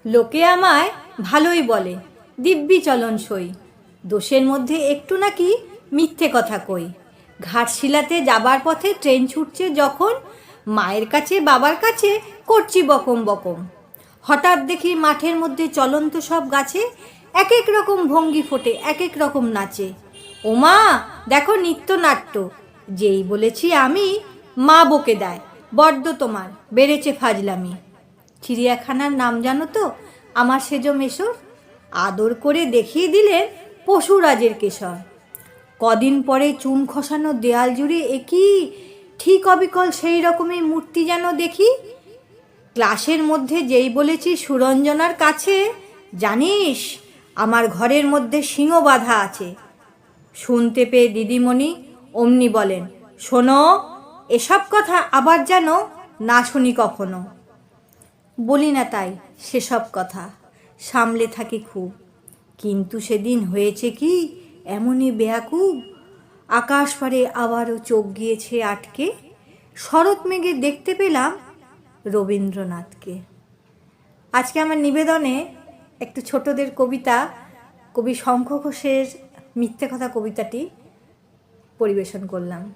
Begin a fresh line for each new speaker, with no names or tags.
লোকে আমায় ভালোই বলে, দিব্যি চলন সই। দোষের মধ্যে একটু নাকি মিথ্যে কথা কই। ঘাটশিলাতে যাবার পথে ট্রেন ছুটছে যখন, মায়ের কাছে বাবার কাছে করছি বকম বকম। হঠাৎ দেখি মাঠের মধ্যে চলন্ত সব গাছে এক এক রকম ভঙ্গি ফোটে, এক এক রকম নাচে। ওমা, দেখো নৃত্যনাট্য। যেই বলেছি আমি, মা বকে দেয়, বড্ড তোমার বেড়েছে ফাজলামি। চিড়িয়াখানার নাম জানো তো আমার সেজ মেশর? আদর করে দেখিয়ে দিলেন পশুরাজের কেশর। কদিন পরে চুন খসানো দেয়াল জুড়ে একই ঠিক অবিকল সেই রকমই মূর্তি যেন দেখি। ক্লাসের মধ্যে যেই বলেছি সুরঞ্জনার কাছে, জানিস আমার ঘরের মধ্যে সিংহ বাঁধা আছে। শুনতে পেয়ে দিদিমণি অমনি বলেন, শোনো, এসব কথা আবার যেন না শুনি কখনো। বলি না তাই সেসব কথা, সামলে থাকি খুব। কিন্তু সেদিন হয়েছে কি এমনই বেয়াকুব, আকাশ পারে আবারও চোখ গিয়েছে আটকে। শরৎ মেঘে দেখতে পেলাম রবীন্দ্রনাথকে। আজকে আমার নিবেদনে একটু ছোটদের কবিতা, কবি শঙ্খ ঘোষের মিথ্যে কথা কবিতাটি পরিবেশন করলাম।